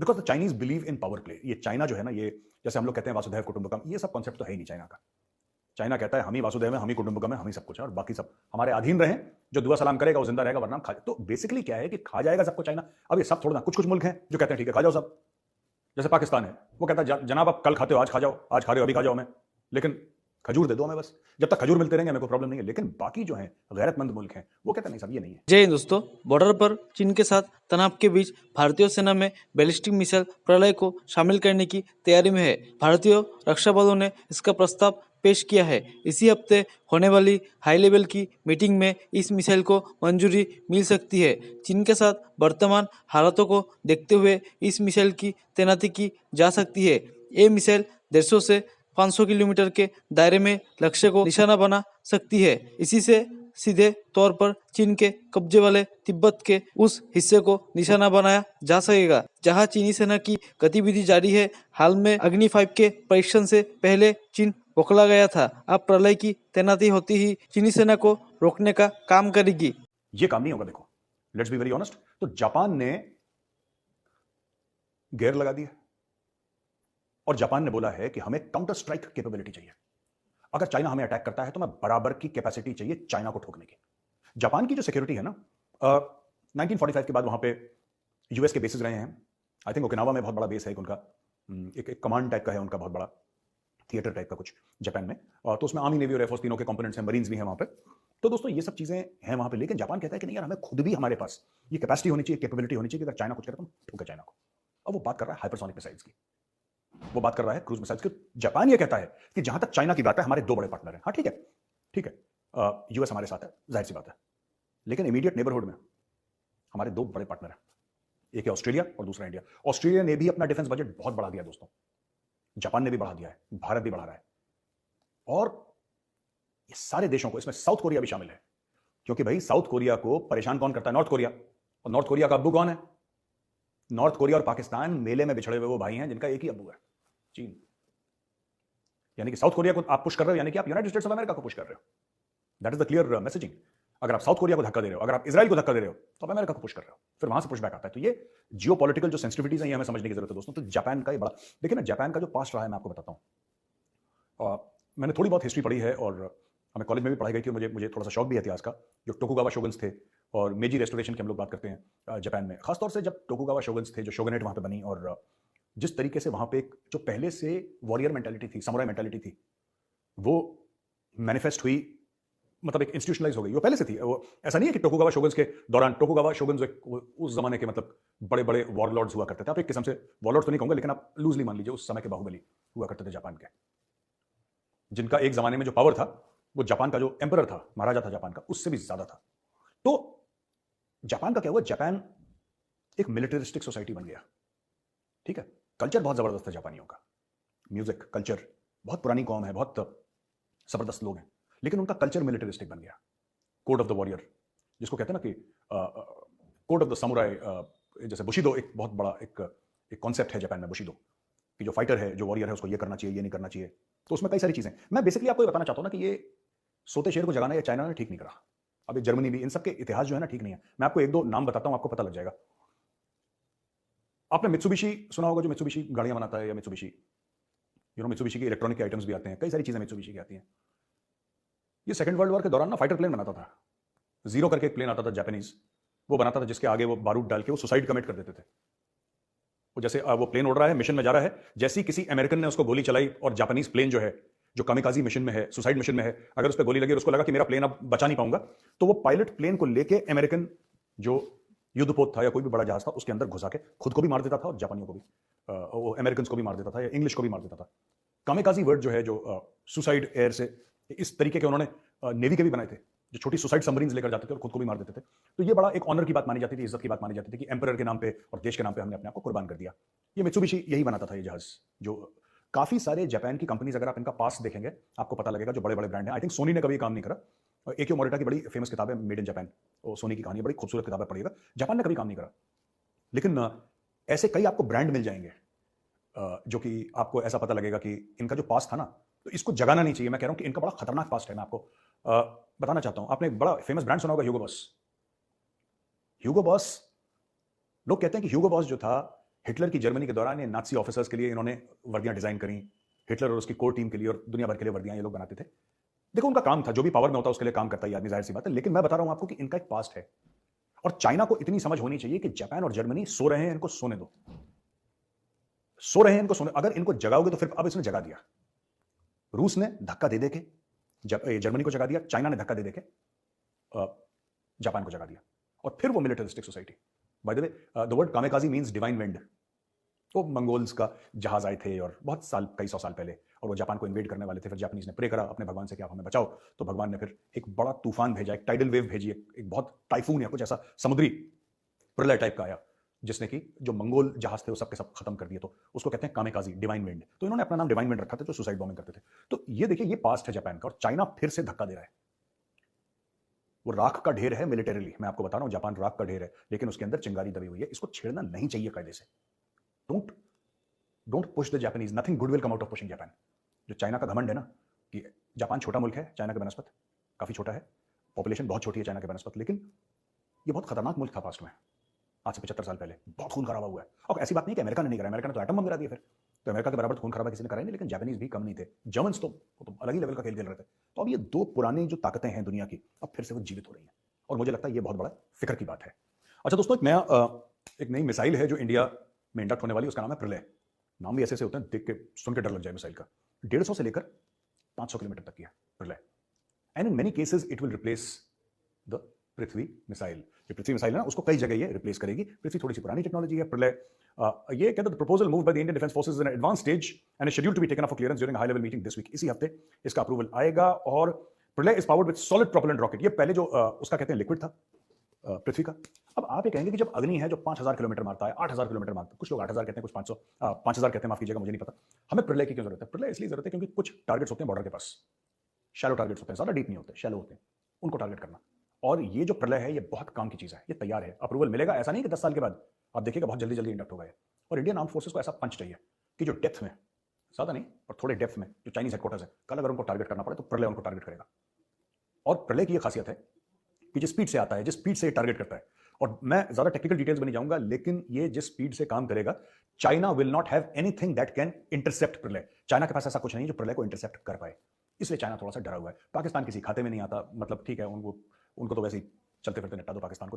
Because the Chinese believe in power play. ये China जो है ना, ये जैसे हम लोग कहते हैं वासुदेव कुटुंबकम, ये सब कॉन्सेप्ट तो है ही नहीं चाइना का। चाइना कहता है हम ही वासुदेव है, हम ही कुटुंबकम है, हम ही सब कुछ है, और बाकी सब हमारे अधीन रहे, जो दुआ सलाम करेगा वो जिंदा रहेगा, वरना खा। तो बेसिकली क्या है कि खा जाएगा सबको चाइना। अब ये सब थोड़ा ना, कुछ कुछ मुल्क हैं जो कहते हैं ठीक है खा जाओ सब। जैसे पाकिस्तान है, वो कहता है जनाब आप कल खाते हो आज खा जाओ, आज खा रहे हो अभी खा जाओ हमें, लेकिन खजूर दे दो हमें बस। जब तक खजूर मिलते रहेंगे हमें कोई प्रॉब्लम नहीं है। लेकिन बाकी जो है गैरतमंद मुल्क हैं वो कहते हैं नहीं सब ये नहीं है। जय हिंद दोस्तों। बॉर्डर पर चीन के साथ तनाव के बीच भारतीय सेना में बैलिस्टिक मिसाइल प्रलय को शामिल करने की तैयारी में है। भारतीय रक्षा बलों ने इसका प्रस्ताव पेश किया है। इसी हफ्ते होने वाली हाई लेवल की मीटिंग में इस मिसाइल को मंजूरी मिल सकती है। चीन के साथ वर्तमान हालातों को देखते हुए इस मिसाइल की तैनाती की जा सकती है। ये मिसाइल 150 से 500 किलोमीटर के दायरे में लक्ष्य को निशाना बना सकती है। इसी से सीधे तौर पर चीन के कब्जे वाले तिब्बत के उस हिस्से को निशाना बनाया जा सकेगा जहां चीनी सेना की गतिविधि जारी है। हाल में अग्नि 5 के परीक्षण से पहले चीन बौखला गया था। अब प्रलय की तैनाती होती ही चीनी सेना को रोकने का काम करेगी। ये काम नहीं होगा। देखो, लेट्स बी वेरी ऑनेस्ट, तो जापान ने गेयर लगा दिया और जापान ने बोला है कि हमें काउंटर स्ट्राइक कैपेबिलिटी चाहिए। अगर चाइना हमें अटैक करता है तो मैं बराबर की कैपेसिटी चाहिए चाइना को ठोकने की। जापान की जो सिक्योरिटी है ना, 1945 के बाद वहां पे यूएस के बेसिस रहे हैं। आई थिंक ओकिनावा में बहुत बड़ा बेस है एक उनका, एक कमांड टाइप का है उनका, बहुत बड़ा थिएटर टाइप का कुछ जापान में। तो उसमें आर्मी नेवी और एयरफोर्स तीनों के कंपोनेंट्स हैं, मरीन्स भी हैं वहां पे। तो दोस्तों ये सब चीजें हैं वहां पे। लेकिन जापान कहता है कि नहीं यार, हमें खुद भी हमारे पास ये कैपेसिटी होनी चाहिए, कैपेबिलिटी होनी चाहिए कि अगर चाइना कुछ करे तो हम ठोके चाइना को। अब वो बात कर रहा है हाइपरसोनिक मिसाइल्स की, वो बात कर रहा है क्रूज मिसाइल्स की। जापान ये कहता है कि जहां तक चाइना की बात है हमारे दो बड़े पार्टनर हैं। हाँ ठीक है, ठीक है, यूएस हमारे साथ है, जाहिर सी बात है। लेकिन इमीडिएट नेबरहुड में हमारे दो बड़े पार्टनर हैं, एक है ऑस्ट्रेलिया और दूसरा इंडिया। ऑस्ट्रेलिया ने भी अपना डिफेंस बजट बहुत बढ़ा दिया दोस्तों, जापान ने भी बढ़ा दिया है, भारत भी बढ़ा रहा है, और ये सारे देशों को, इसमें साउथ कोरिया भी शामिल है। क्योंकि भाई साउथ कोरिया को परेशान कौन करता है? North Korea. और नॉर्थ कोरिया का अब्बू कौन है? नॉर्थ कोरिया और पाकिस्तान मेले में बिछड़े हुए वो भाई हैं जिनका एक ही अब्बू है, चीन। यानी कि साउथ कोरिया को आप पुश कर रहे हो, यानी कि आप यूनाइटेड स्टेट्स ऑफ अमेरिका को पुश कर रहे हो। That is the clear messaging. अगर आप साउथ कोरिया को धक्का दे रहे हो, अगर आप इजराइल को धक्का दे रहे हो, तो आप अमेरिका को पुश कर रहे हो, फिर वहां से पुश बैक आता है। तो ये जियोपॉलिटिकल जो सेंसिटिविटीज हैं ये हमें समझने की जरूरत है दोस्तों। तो जापान का ये बड़ा, देखिए ना, जापान का जो पास्ट रहा है मैं आपको बताता हूं। मैंने थोड़ी बहुत हिस्ट्री पढ़ी है और हमें कॉलेज में भी पढ़ाई गई थी, मुझे मुझे थोड़ा सा शौक भी है इतिहास का। जो टोकुगावा शोगन्स थे और मेजी रेस्टोरेशन की हम लोग बात करते हैं जापान में, खासतौर से जब टोकुगावा शोगन्स थे, जो शोगनेट वहां पे बनी, और जिस तरीके से वहां पे एक जो पहले से वॉरियर मेंटालिटी थी, समुराई मेंटालिटी थी, वो मैनिफेस्ट हुई, मतलब एक इंस्टीट्यूशनलाइज हो गई। वो पहले से थी, वो ऐसा नहीं है कि टोकुगावा शोगन्स के दौरान, टोकुगावा शोगन्स उस जमाने के मतलब बड़े बड़े वॉरलॉर्ड्स हुआ करते थे। आप एक किस्म से वॉरलॉर्ड्स तो नहीं कहूंगा, लेकिन आप लूजली मान लीजिए उस समय के बाहुबली हुआ करते थे जापान के, जिनका एक जमाने में जो पावर था वो जापान का जो एम्परर था, महाराजा था जापान का, उससे भी ज्यादा था। तो जापान का क्या हुआ, जापान एक मिलिटरिस्टिक सोसाइटी बन गया। ठीक है, कल्चर बहुत जबरदस्त है जापानियों का, म्यूजिक कल्चर, बहुत पुरानी कौम है, बहुत जबरदस्त लोग हैं, लेकिन उनका कल्चर मिलिटरिस्टिक बन गया। कोड ऑफ द वॉरियर जिसको कहते हैं ना, कि कोड ऑफ द समुराई, जैसे बुशिदो एक बहुत बड़ा एक कॉन्सेप्ट है जापान में, बुशिदो, कि जो फाइटर है, जो वॉरियर है, उसको ये करना चाहिए, ये नहीं करना चाहिए। तो उसमें कई सारी चीजें, मैं बेसिकली आपको ये बताना चाहता हूं ना कि ये सोते शेर को जगाना ये चाइना ने ठीक नहीं करा। अभी जर्मनी भी, इन सब के इतिहास जो है ना ठीक नहीं है। मैं आपको एक दो नाम बताता हूं, आपको पता लग जाएगा। आपने मित्सुबिशी सुना होगा, जो मित्सुबिशी गाड़ियां बनाता है, या मित्सुबिशी, मित्सुबिशी की इलेक्ट्रॉनिक के आइटम्स भी आते हैं, कई सारी चीजें मित्सुबिशी की आती हैं। ये सेकंड वर्ल्ड वॉर के दौरान ना फाइटर प्लेन बनाता था, जीरो करके एक प्लेन आता था जापानीज, वो बनाता था, जिसके आगे वो बारूद डाल के वो सुसाइड कमिट कर देते थे। वो जैसे वो प्लेन उड़ रहा है, मिशन में जा रहा है, जैसे ही किसी अमेरिकन ने उसको गोली चलाई और जापानीज प्लेन जो है, जो कामिकाजी मिशन में है, सुसाइड मिशन में है, अगर उस पर गोली लगी और उसको लगा कि मेरा प्लेन अब बचा नहीं पाऊंगा, तो वो पायलट प्लेन को लेके अमेरिकन जो युद्धपोत था या कोई भी बड़ा जहाज था उसके अंदर घुसा के खुद को भी मार देता था और जापानियों को भी, अमेरिकन को भी मार देता था, या इंग्लिश को भी मार देता था। कामिकाजी वर्ड जो है, जो सुसाइड एयर से, इस तरीके के उन्होंने नेवी के भी बनाए थे, जो छोटी सुसाइड सबमरीन्स लेकर जाते थे और खुद को भी मार देते थे। तो ये बड़ा एक ऑनर की बात मानी जाती थी, इज्जत की बात मानी जाती थी कि एम्परर के नाम पे और देश के नाम पे हमने अपने आप को कुर्बान कर दिया। ये मित्सुबिशी यही बनाता था, ये जहाज। जो काफी सारे जापान की कंपनीज, अगर आप इनका पास देखेंगे आपको पता लगेगा, जो बड़े बड़े ब्रांड हैं। आई थिंक सोनी ने कभी काम नहीं करा। एकियो मोरिटा की बड़ी फेमस किताब है मेड इन जापान, सोनी की कहानी, बड़ी खूबसूरत किताब है, पढ़िएगा। जापान ने कभी काम नहीं करा, लेकिन ऐसे कई आपको ब्रांड मिल जाएंगे जो कि आपको ऐसा पता लगेगा कि इनका जो पास था ना, तो इसको जगाना नहीं चाहिए। मैं कह रहा हूं कि इनका बड़ा खतरनाक पास्ट है। मैं आपको बताना चाहता हूं, आपने एक बड़ा फेमस ब्रांड सुना होगा, ह्यूगो बॉस। ह्यूगो बॉस, लोग कहते हैं कि ह्यूगो बॉस जो था हिटलर की जर्मनी के दौरान ये नाजी ऑफिसर्स के लिए इन्होंने वर्दियां डिजाइन करी, हिटलर और उसकी कोर टीम के लिए और दुनिया भर के लिए वर्दियां ये लोग बनाते थे। देखो उनका काम था, जो भी पावर में होता है उसके लिए काम करता है आदमी, जाहिर सी बात है, लेकिन मैं बता रहा हूं आपको कि इनका एक पास्ट है। और चाइना को इतनी समझ होनी चाहिए कि जापान और जर्मनी सो रहे हैं, इनको सोने दो, सो रहे हैं इनको सोने, अगर इनको जगाओगे तो फिर अब इसने जगा दिया। रूस ने धक्का दे देके जर्मनी को जगा दिया, चाइना ने धक्का दे देके जापान को जगा दिया, और फिर वो militaristic society. By the way, the word kamikaze means divine wind. वो मंगोल्स का जहाज आए थे और बहुत साल, कई सौ साल पहले, और वो जापान को इन्वेड करने वाले थे। फिर जापानीज ने प्रे करा अपने भगवान से कि आप हमें बचाओ, तो भगवान ने फिर एक बड़ा तूफान भेजा, एक टाइडल वेव भेजी, एक बहुत टाइफून या कुछ ऐसा समुद्री प्रलय टाइप का आया, जिसने कि जो मंगोल जहाज थे वो सबके सब खत्म कर दिए। तो उसको कहते हैं कामेकाजी, डिवाइन विंड। तो इन्होंने अपना नाम डिवाइन विंड रखा था, जो सुसाइड बॉम्बिंग करते थे। तो ये देखिए, ये पास्ट है जापान का, और चाइना फिर से धक्का दे रहा है। वो राख का ढेर है मिलिटरीली, मैं आपको बता रहा हूं, जापान राख का ढेर है, लेकिन उसके अंदर चिंगारी दबी हुई है। इसको छेड़ना नहीं चाहिए कायदे से। Don't push the Japanese, nothing good will come out of pushing Japan. जो चाइना का घमंड है ना कि जापान छोटा मुल्क है चाइना के बनस्पत, काफी छोटा है, पॉपुलेशन बहुत छोटी है चाइना के बनस्पत, लेकिन ये बहुत खतरनाक मुल्क था पास्ट में, आज से 75 साल पहले। बहुत खून खराबा हुआ है। और ऐसी बात नहीं कि अमेरिका ने नहीं करा, अमेरिका ने तो एटम बम गिरा दिया फिर, तो अमेरिका के बराबर खून खराबा किसी ने कराया नहीं, लेकिन जापानीज भी कम नहीं थे। जर्मन्स तो अलग ही लेवल का खेल खेल रहे थे। तो अब ये दो पुरानी जो ताकतें हैं दुनिया की, अब फिर से वो जीवित हो रही हैं, और मुझे लगता है ये बहुत बड़ा फिक्र की बात है। अच्छा दोस्तों, एक नई मिसाइल है जो इंडिया में इंडक्ट होने वाली, उसका नाम है प्रलय। नाम भी ऐसे होते हैं, देख के सुन के डर लग जाए मिसाइल का। 150 से लेकर 500 किलोमीटर तक की है प्रलय, and in many cases it will replace the Prithvi missile. जो पृथ्वी मिसाइल है ना, उसको कई जगह ये रिप्लेस करेगी। पृथ्वी थोड़ी सी पुरानी टेक्नोलॉजी है। प्रलय ये कहते हैं proposal move by the Indian defence forces in advance stage and is scheduled to be taken up for clearance during high level meeting this week. इसी हफ्ते इसका अप्रूवल आएगा। और Pralay is powered with solid propellant rocket. ये पहले जो उसका कहते हैं लिक्विड था पृथ्वी का। अब आप ये कहेंगे कि जब अग्नि है जो 5000 किलोमीटर मारता है, 8000 किलोमीटर मारता है, कुछ लोग 8000 कहते हैं, कुछ 5000 कहते हैं, माफ कीजिएगा मुझे नहीं पता, हमें प्रलय की क्यों जरूरत है? प्रलय इसलिए जरूरत है क्योंकि कुछ टारगेट्स होते हैं बॉर्डर के पास, शैलो टारगेट्स होते हैं, ज्यादा डीप नहीं होते, शैलो होते हैं, उनको टारगेट करना। और ये जो प्रलय है ये बहुत काम की चीज है, ये तैयार है, अप्रूवल मिलेगा। ऐसा नहीं कि 10 साल के बाद, आप देखिएगा बहुत जल्दी जल्दी इंडक्ट होगा। और इंडियन आर्म फोर्सेस को ऐसा पंच चाहिए कि जो डेप्थ में, ज्यादा नहीं और थोड़े डेप्थ में, जो चाइनीज हेडक्वार्टर्स है, कल अगर उनको टारगेट करना पड़े तो प्रलय उनको टारगेट करेगा। और प्रलय की यह खासियत है कि जिस स्पीड से आता है, जिस स्पीड से टारगेट करता है, और मैं ज्यादा टेक्निकल डिटेल्स में नहीं जाऊंगा, लेकिन ये जिस स्पीड से काम करेगा, China will not have anything that can intercept प्रलय। चाइना के पास ऐसा कुछ नहीं जो प्रलय को इंटरसेप्ट कर पाए, इसलिए चाइना थोड़ा सा डरा हुआ है। पाकिस्तान किसी खाते में नहीं आता, मतलब ठीक है, उनको तो वैसे ही चलते फिरते निपटा दो पाकिस्तान को।